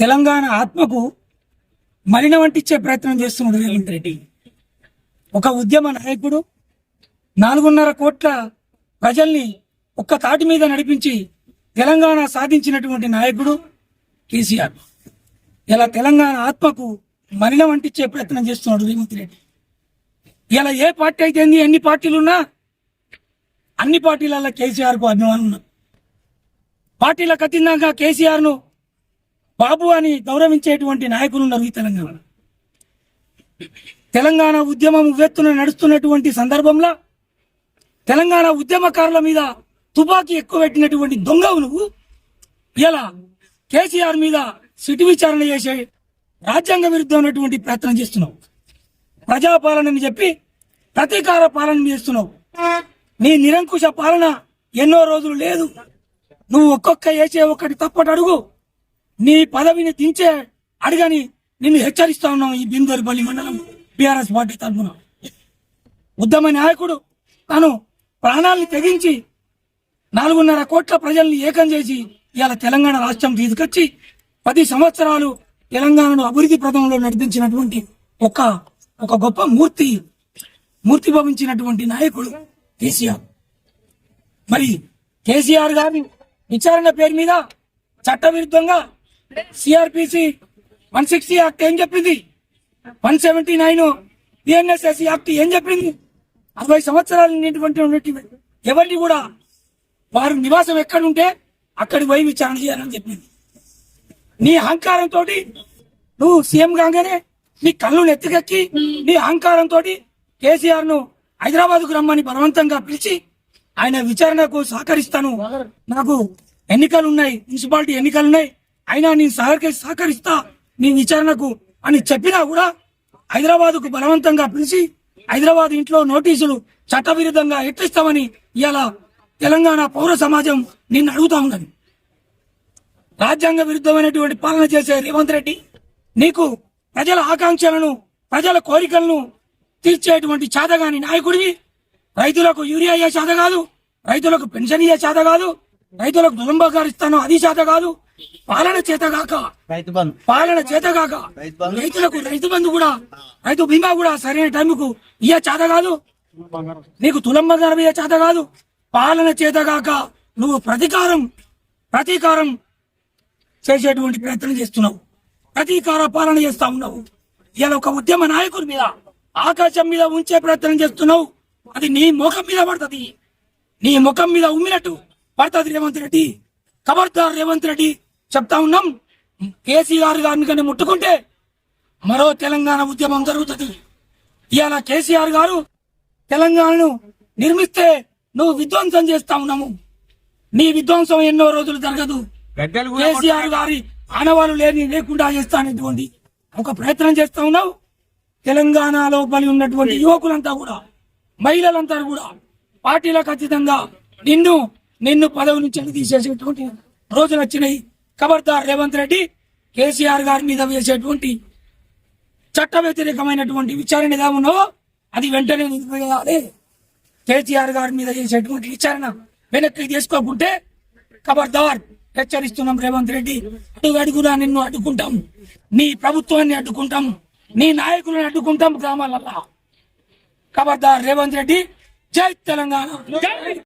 తెలంగాణ ఆత్మకు మలిన వంటిచ్చే ప్రయత్నం చేస్తున్నాడు రేవంత్ రెడ్డి. ఒక ఉద్యమ నాయకుడు 4.5 కోట్ల ప్రజల్ని ఒక్క తాటి మీద నడిపించి తెలంగాణ సాధించినటువంటి నాయకుడు కేసీఆర్ ఇలా తెలంగాణ ఆత్మకు మలిన వంటిచ్చే ప్రయత్నం చేస్తున్నాడు రేవంత్ రెడ్డి. ఇలా ఏ పార్టీ అయితే ఎన్ని పార్టీలున్నా అన్ని పార్టీలలో కేసీఆర్ కు అభిమానులు ఉన్నారు. పార్టీలకు అతీతంగా కేసీఆర్ ను బాబు అని గౌరవించేటువంటి నాయకులు ఉన్నారు ఈ తెలంగాణ. తెలంగాణ ఉద్యమం ఉవ్వెత్తున నడుస్తున్నటువంటి సందర్భంలో తెలంగాణ ఉద్యమకారుల మీద తుపాకీ ఎక్కువ పెట్టినటువంటి దొంగవు నువ్వు ఇలా కేసీఆర్ మీద సిటీ విచారణ చేసే రాజ్యాంగ విరుద్ధమైనటువంటి ప్రయత్నం చేస్తున్నావు. ప్రజాపాలనని చెప్పి ప్రతీకార పాలన చేస్తున్నావు. నీ నిరంకుశ పాలన ఎన్నో రోజులు లేదు. నువ్వు ఒక్కొక్క వేసే ఒక్కటి తప్పటి అడుగు నీ పదవిని దించే అడిగని నిన్ను హెచ్చరిస్తా ఉన్నావు. ఈ బిందర్పల్లి మండలం బీఆర్ఎస్ పార్టీ తరఫున ఉద్యమ నాయకుడు తను ప్రాణాలను తెగించి 4.5 కోట్ల ప్రజల్ని ఏకం చేసి ఇవాళ తెలంగాణ రాష్ట్రం తీసుకొచ్చి 10 సంవత్సరాలు తెలంగాణను అభివృద్ధి ప్రదంలో నడిపించినటువంటి ఒక గొప్ప మూర్తి భవించినటువంటి నాయకుడు కేసీఆర్. మరి కేసీఆర్ గారి విచారణ పేరు మీద చట్టవిరుద్ధంగా సిఆర్పిసి 160 యాక్ట్ ఏం చెప్పింది, 179 బిఎన్ఎస్ఎస్ యాక్ట్ ఏం చెప్పింది, 60 సంవత్సరాలు నిండినటువంటి ఎవరిని కూడా వారు నివాసం ఎక్కడుంటే అక్కడికి పోయి విచారణ చేయాలని చెప్పింది. నీ అహంకారంతో నువ్వు సీఎం కాగానే నీ కళ్ళు నెత్తికెక్కి నీ అహంకారంతో కేసీఆర్ ను హైదరాబాద్ కు రమ్మని బలవంతంగా పిలిచి ఆయన విచారణకు సహకరిస్తాను, నాకు ఎన్నికలు ఉన్నాయి, మున్సిపాలిటీ ఎన్నికలు ఉన్నాయి, అయినా నేను సహకరిస్తా నీ విచారణకు అని చెప్పినా కూడా హైదరాబాద్ కు బలవంతంగా పిలిచి హైదరాబాద్ ఇంట్లో నోటీసులు చట్టవిరుద్ధంగా ఎట్టిస్తామని ఇవాళ తెలంగాణ పౌర సమాజం నిన్ను అడుగుతా ఉన్నది. రాజ్యాంగ విరుద్ధమైనటువంటి పాలన చేసే రేవంత్ రెడ్డి నీకు ప్రజల ఆకాంక్షలను ప్రజల కోరికలను తీర్చేటువంటి చేతగాని నాయకుడివి. రైతులకు యూరియా అయ్యే చేత కాదు, రైతులకు పెన్షన్ ఇయ్యే చేత కాదు, రైతులకు దురంబకారిస్తాను అది చేత కాదు, పాలన చేతగాక రైతులకు రైతు బంధు కూడా రైతు బీమా కూడా సరైన టైంకు ఇయ్యే చేత కాదు, నీకు తులంబకారం ఇయ్యే చేత కాదు, పాలన చేతగాక నువ్వు ప్రతీకారం చేసేటువంటి ప్రయత్నం చేస్తున్నావు, ప్రతీకార పాలన చేస్తా ఉన్నావు. ఇలా ఒక ఉద్యమ నాయకుడి మీద ఆకాశం మీద ఉంచే ప్రయత్నం చేస్తున్నావు. అది నీ ముఖం మీద పడుతుంది, నీ ముఖం మీద ఉమ్మినట్టు పడుతుంది రేవంత్ రెడ్డి. ఖబర్దార్ రేవంత్ రెడ్డి, చెప్తా ఉన్నాం. కేసీఆర్ గారిని కానీ ముట్టుకుంటే మరో తెలంగాణ ఉద్యమం జరుగుతుంది. ఇవాళ కేసీఆర్ గారు తెలంగాణను నిర్మిస్తే నువ్వు విధ్వంసం చేస్తా ఉన్నాము. నీ విధ్వంసం ఎన్నో రోజులు జరగదు. కేసీఆర్ గారి ఆనవాళ్ళు లేకుండా చేస్తానటువంటి ఒక ప్రయత్నం చేస్తా ఉన్నావు. తెలంగాణలో బలి ఉన్నటువంటి యువకులంతా కూడా మహిళలంతా కూడా పార్టీలకు అతీతంగా నిన్ను పదవి నుంచి తీసేసేటువంటి రోజులు వచ్చినాయి. ఖబర్దార్ రేవంత్ రెడ్డి, కేసీఆర్ గారి మీద వేసేటువంటి చట్ట వ్యతిరేకమైనటువంటి విచారణ ఏదా ఉన్నావో అది వెంటనే నిలిపివేయాలి. కేసీఆర్ గారి మీద చేసేటువంటి విచారణ వెనక్కి తీసుకోకుంటే ఖబర్దార్ హెచ్చరిస్తున్నాం రేవంత్ రెడ్డి. అడుగునా నిన్ను అడ్డుకుంటాం, నీ ప్రభుత్వాన్ని అడ్డుకుంటాం, నీ నాయకులను అడ్డుకుంటాం గ్రామాలల్లో. ఖబర్దార్ రేవంత్ రెడ్డి. జై తెలంగాణ.